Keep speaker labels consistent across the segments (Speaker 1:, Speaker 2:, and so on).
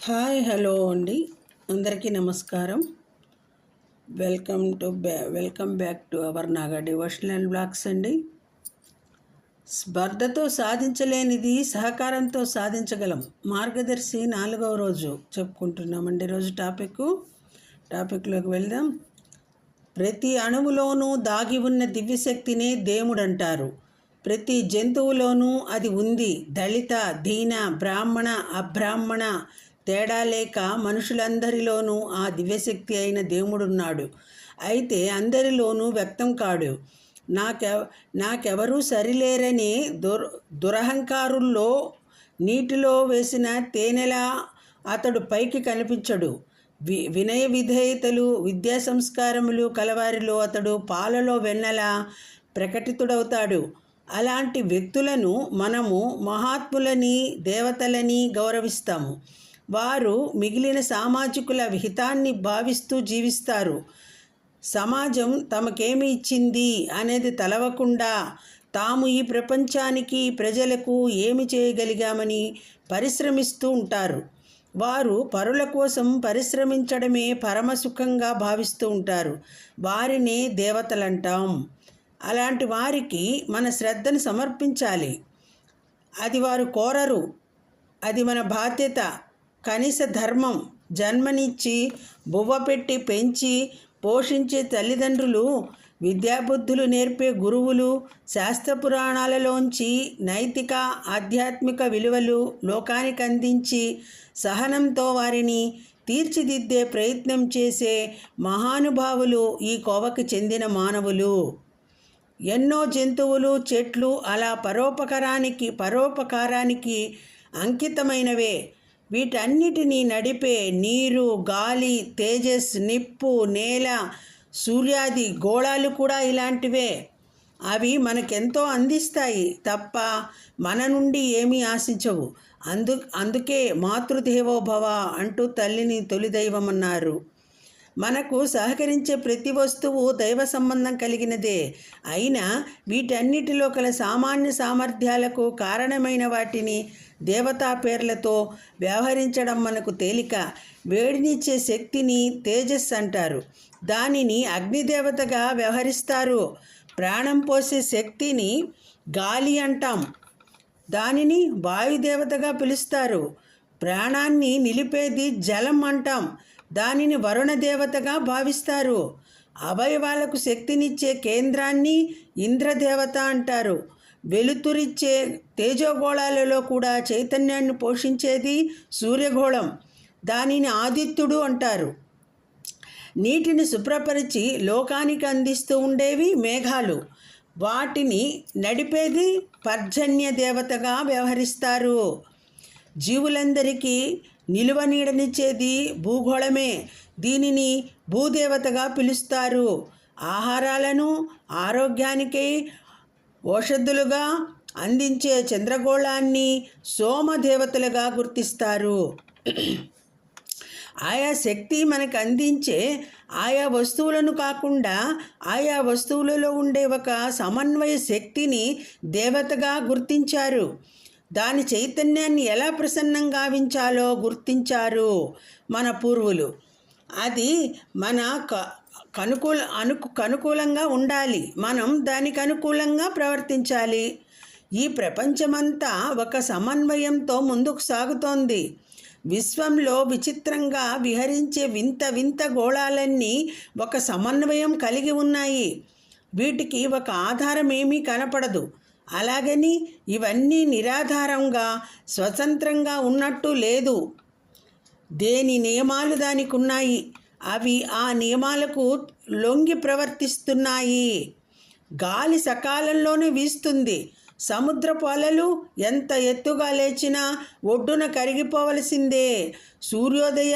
Speaker 1: Hi hello అండి, అందరికీ నమస్కారం. Welcome back to our Naga devotional blogs అండి. స్పర్ధతో సాధించలేనిది సహకారంతో సాధించగలం. మార్గదర్శి 4వ రోజు చెప్పుకుంటున్నామండి. రోజు టాపిక్లోకి వెళ్దాం. ప్రతి అణువులోనూ దాగి ఉన్న దివ్యశక్తినే దేవుడంటారు. ప్రతి జంతువులోనూ అది ఉంది. దళిత, దీన, బ్రాహ్మణ, అబ్రాహ్మణ తేడా లేక మనుషులందరిలోనూ ఆ దివ్యశక్తి అయిన దేవుడున్నాడు. అయితే అందరిలోనూ వ్యక్తం కాడు. నాకెవరూ సరిలేరని దురహంకారుల్లో నీటిలో వేసిన తేనెలా అతడు పైకి కనిపించడు. వినయ విధేయతలు, విద్యా సంస్కారములు కలవారిలో అతడు పాలలో వెన్నలా ప్రకటితుడవుతాడు. అలాంటి వ్యక్తులను మనము మహాత్ములని, దేవతలని గౌరవిస్తాము. వారు మిగిలిన సామాజికుల హితాన్ని భావిస్తూ జీవిస్తారు. సమాజం తమకేమి ఇచ్చింది అనేది తలవకుండా తాము ఈ ప్రపంచానికి, ప్రజలకు ఏమి చేయగలిగామని పరిశ్రమిస్తూ ఉంటారు. వారు పరుల కోసం పరిశ్రమించడమే పరమసుఖంగా భావిస్తూ ఉంటారు. వారినే దేవతలంటాం. అలాంటి వారికి మన శ్రద్ధను సమర్పించాలి. అది వారు కోరరు. అది మన బాధ్యత, కనీస ధర్మం. జన్మనిచ్చి బువ్వ పెట్టి పెంచి పోషించే తల్లిదండ్రులు, విద్యాబుద్ధులు నేర్పే గురువులు, శాస్త్రపురాణాలలోంచి నైతిక, ఆధ్యాత్మిక విలువలు లోకానికి అందించి సహనంతో వారిని తీర్చిదిద్దే ప్రయత్నం చేసే మహానుభావులు ఈ కోవకి చెందిన మానవులు. ఎన్నో జంతువులు, చెట్లు అలా పరోపకారానికి అంకితమైనవే. వీటన్నిటినీ నడిపే నీరు, గాలి, తేజస్, నిప్పు, నేల, సూర్యాది గోళాలు కూడా ఇలాంటివే. అవి మనకెంతో అందిస్తాయి తప్ప మన నుండి ఏమీ ఆశించవు. అందుకే మాతృదేవోభవ అంటూ తల్లిని తొలి దైవమన్నారు. మనకు సహకరించే ప్రతి వస్తువు దైవ సంబంధం కలిగినదే. అయినా వీటన్నిటిలో కల సామాన్య సామర్థ్యాలకు కారణమైన వాటిని దేవతా పేర్లతో వ్యవహరించడం మనకు తేలిక. వేడినిచ్చే శక్తిని తేజస్ అంటారు. దానిని అగ్నిదేవతగా వ్యవహరిస్తారు. ప్రాణం పోసే శక్తిని గాలి అంటాం. దానిని వాయుదేవతగా పిలుస్తారు. ప్రాణాన్ని నిలిపేది జలం అంటాం. దానిని వరుణదేవతగా భావిస్తారు. అవయవాలకు శక్తినిచ్చే కేంద్రాన్ని ఇంద్రదేవత అంటారు. వెలుతురిచ్చే తేజోగోళాలలో కూడా చైతన్యాన్ని పోషించేది సూర్యగోళం. దానిని ఆదిత్యుడు అంటారు. నీటిని శుభ్రపరిచి లోకానికి అందిస్తూ ఉండేవి మేఘాలు. వాటిని నడిపేది పర్జన్య దేవతగా వ్యవహరిస్తారు. జీవులందరికీ నిలువ నీడనిచ్చేది భూగోళమే. దీనిని భూదేవతగా పిలుస్తారు. ఆహారాలను ఆరోగ్యానికి ఔషధులుగా అందించే చంద్రగోళాన్ని సోమదేవతలుగా గుర్తిస్తారు. ఆయా శక్తి మనకు అందించే ఆయా వస్తువులను కాకుండా ఆయా వస్తువులలో ఉండే ఒక సమన్వయ శక్తిని దేవతగా గుర్తించారు. దాని చైతన్యాన్ని ఎలా ప్రసన్నం గావించాలో గుర్తించారు మన పూర్వులు. అది మన కనుకూలంగా ఉండాలి. మనం దానికి అనుకూలంగా ప్రవర్తించాలి. ఈ ప్రపంచమంతా ఒక సమన్వయంతో ముందుకు సాగుతోంది. విశ్వంలో విచిత్రంగా విహరించే వింత గోళాలన్నీ ఒక సమన్వయం కలిగి ఉన్నాయి. వీటికి ఒక ఆధారం ఏమీ కనపడదు. అలాగని ఇవన్నీ నిరాధారంగా స్వతంత్రంగా ఉన్నట్టు లేదు. దేని నియమాలు దానికి ఉన్నాయి. అవి ఆ నియమాలకు లొంగి ప్రవర్తిస్తున్నాయి. గాలి సకాలంలోనే వీస్తుంది. సముద్రపు అలలు ఎంత ఎత్తుగా లేచినా ఒడ్డున కరిగిపోవలసిందే. సూర్యోదయ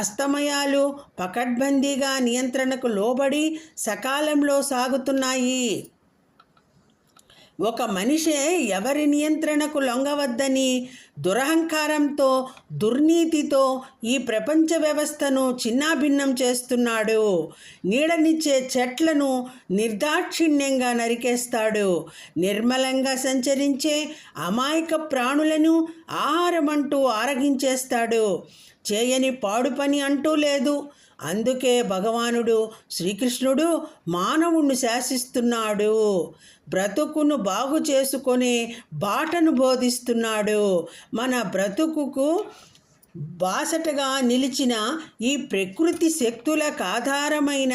Speaker 1: అస్తమయాలు పకడ్బందీగా నియంత్రణకు లోబడి సకాలంలో సాగుతున్నాయి. ఒక మనిషే ఎవరి నియంత్రణకు లొంగవద్దని దురహంకారంతో, దుర్నీతితో ఈ ప్రపంచ వ్యవస్థను చిన్నాభిన్నం చేస్తున్నాడు. నీడనిచ్చే చెట్లను నిర్దాక్షిణ్యంగా నరికేస్తాడు. నిర్మలంగా సంచరించే అమాయక ప్రాణులను ఆహారమంటూ ఆరగించేస్తాడు. చేయని పాడు పని అంటూ లేదు. అందుకే భగవానుడు శ్రీకృష్ణుడు మానవుణ్ణి శాసిస్తున్నాడు, బ్రతుకును బాగు చేసుకునే బాటను బోధిస్తున్నాడు. మన బ్రతుకుకు బాసటగా నిలిచిన ఈ ప్రకృతి శక్తులకు ఆధారమైన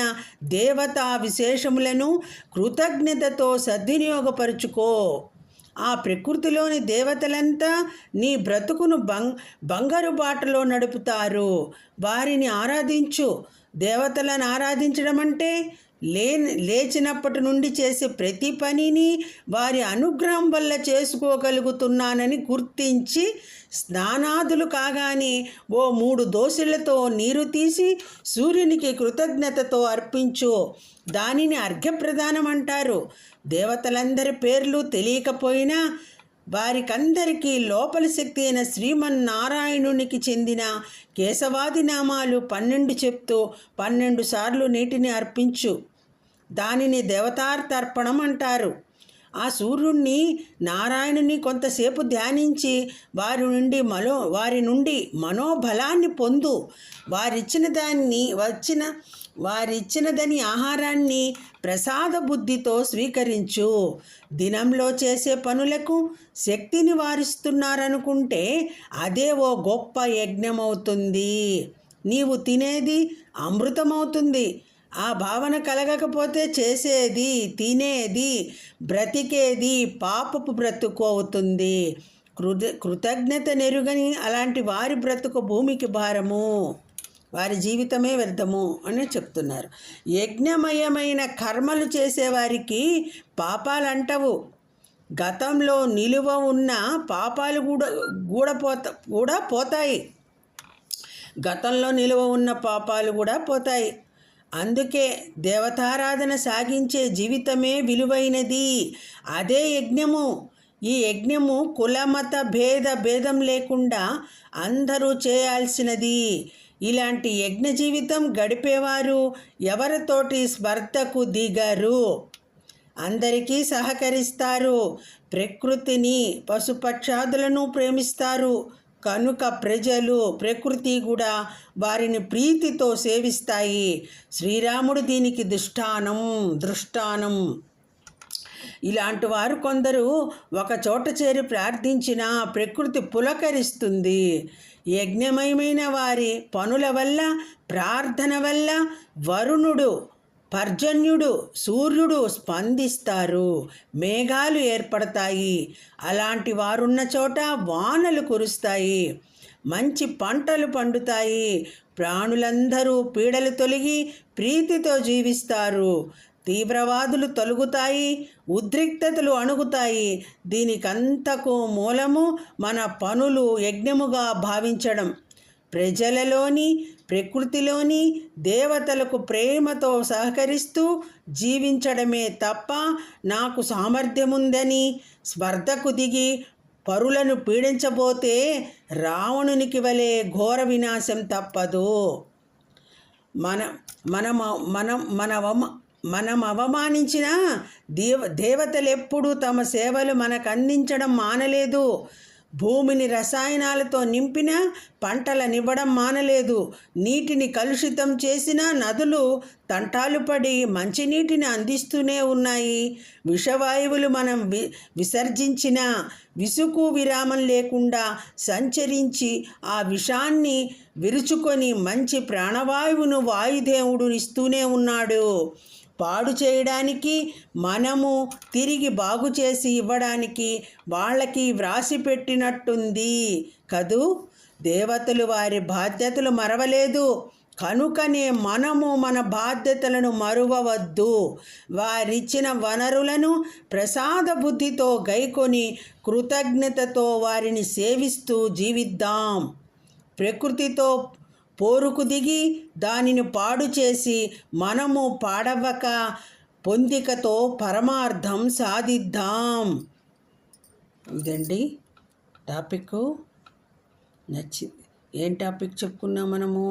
Speaker 1: దేవతా విశేషములను కృతజ్ఞతతో సద్వినియోగపరుచుకో. ఆ ప్రకృతిలోని దేవతలంతా నీ బ్రతుకును బంగారు బాటలో నడుపుతారు. వారిని ఆరాధించు. దేవతలను ఆరాధించడం అంటే లేచినప్పటి నుండి చేసే ప్రతి పనిని వారి అనుగ్రహం వల్ల చేసుకోగలుగుతున్నానని గుర్తించి, స్నానాదులు కాగానే ఓ 3 దోసెలతో నీరు తీసి సూర్యునికి కృతజ్ఞతతో అర్పించు. దానిని అర్ఘ్యప్రదానం అంటారు. దేవతలందరి పేర్లు తెలియకపోయినా వారికందరికీ లోపలి శక్తి అయిన శ్రీమన్నారాయణునికి చెందిన కేశవాది నామాలు 12 చెప్తూ 12 సార్లు నీటిని అర్పించు. దానిని దేవతార్పణం అంటారు. ఆ సూర్యుణ్ణి నారాయణుని కొంతసేపు ధ్యానించి వారి నుండి మనోబలాన్ని పొందు. వారిచ్చినదని ఆహారాన్ని ప్రసాద బుద్ధితో స్వీకరించు. దినంలో చేసే పనులకు శక్తిని వారిస్తున్నారనుకుంటే అదే ఓ గొప్ప యజ్ఞమవుతుంది. నీవు తినేది అమృతమవుతుంది. ఆ భావన కలగకపోతే చేసేది, తినేది, బ్రతికేది పాపపు బ్రతుకు అవుతుంది. కృతజ్ఞత నెరుగని అలాంటి వారి బ్రతుకు భూమికి భారము, వారి జీవితమే వ్యర్థము అని చెప్తున్నారు. యజ్ఞమయమైన కర్మలు చేసేవారికి పాపాలు అంటవు. గతంలో నిలువ ఉన్న పాపాలు కూడా పోతాయి. గతంలో నిలువ ఉన్న పాపాలు కూడా పోతాయి. అందుకే దేవతారాధన సాగించే జీవితమే విలువైనది. అదే యజ్ఞము. ఈ యజ్ఞము కులమత భేదం లేకుండా అందరూ చేయాల్సినది. ఇలాంటి యజ్ఞ జీవితం గడిపేవారు ఎవరితోటి స్పర్ధకు దిగరు, అందరికీ సహకరిస్తారు, ప్రకృతిని పశుపక్షాదులను ప్రేమిస్తారు. కనుక ప్రకృతి కూడా వారిని ప్రీతితో సేవిస్తాయి. శ్రీరాముడు దీనికి దృష్టానం. ఇలాంటి వారు కొందరు ఒక చోట చేరి ప్రార్థించినా ప్రకృతి పులకరిస్తుంది. యజ్ఞమయమైన వారి పనుల వల్ల, ప్రార్థన వల్ల వరుణుడు, పర్జన్యుడు, సూర్యుడు స్పందిస్తారు. మేఘాలు ఏర్పడతాయి. అలాంటి వారున్న చోట వానలు కురుస్తాయి. మంచి పంటలు పండుతాయి. ప్రాణులందరూ పీడలు తొలగి ప్రీతితో జీవిస్తారు. తీవ్రవాదులు తొలగుతాయి. ఉద్రిక్తతలు అణుగుతాయి. దీనికంతకు మూలము మన పనులు యజ్ఞముగా భావించడం. ప్రజలలోని, ప్రకృతిలోని దేవతలకు ప్రేమతో సహకరిస్తూ జీవించడమే తప్ప నాకు సామర్థ్యముందని స్పర్ధకు దిగి పరులను పీడించబోతే రావణునికి వలె ఘోర వినాశం తప్పదు. మనం అవమానించిన దేవతలెప్పుడూ తమ సేవలు మనకు అందించడం మానలేదు. భూమిని రసాయనాలతో నింపిన పంటలనివ్వడం మానలేదు. నీటిని కలుషితం చేసిన నదులు తంటాలు పడి మంచినీటిని అందిస్తూనే ఉన్నాయి. విషవాయువులు మనం విసర్జించిన విసుగు విరామం లేకుండా సంచరించి ఆ విషాన్ని విరుచుకొని మంచి ప్రాణవాయువును వాయుదేవుడు ఇస్తూనే ఉన్నాడు. పాడు చేయడానికి, మనము తిరిగి బాగు చేసి ఇవ్వడానికి వాళ్ళకి వ్రాసి పెట్టినట్టుంది కదూ. దేవతలు వారి బాధ్యతలు మరవలేదు. కనుకనే మనము మన బాధ్యతలను మరువవద్దు. వారిచ్చిన వనరులను ప్రసాద బుద్ధితో గైకొని కృతజ్ఞతతో వారిని సేవిస్తూ జీవిద్దాం. ప్రకృతితో పోరుకు దిగి దానిని పాడు చేసి మనము పాడవక పొందికతో పరమార్థం సాధిద్దాం. ఇదండి టాపిక్. నచ్చింది. ఏం టాపిక్ చెప్పుకున్నాం మనము?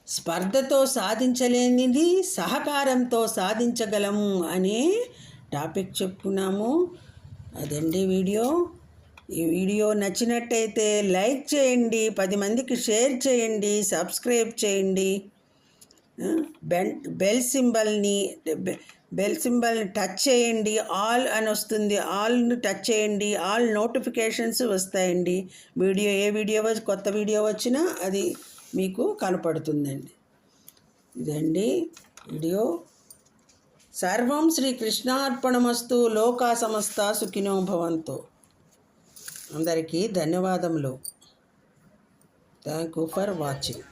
Speaker 1: స్పర్ధతో సాధించలేనిది సహకారంతో సాధించగలము అనే టాపిక్ చెప్పుకున్నాము. అదండి వీడియో. ఈ వీడియో నచ్చినట్టయితే లైక్ చేయండి, 10 మందికి షేర్ చేయండి, సబ్స్క్రైబ్ చేయండి. బెల్ సింబల్ని టచ్ చేయండి. ఆల్ అని వస్తుంది, ఆల్ని టచ్ చేయండి. ఆల్ నోటిఫికేషన్స్ వస్తాయండి. కొత్త వీడియో వచ్చినా అది మీకు కనపడుతుందండి. ఇదండి వీడియో. సర్వం శ్రీ కృష్ణార్పణమస్తు. లోకా సమస్త సుఖినో భవంతు. అందరికీ ధన్యవాదములు. Thank you for watching.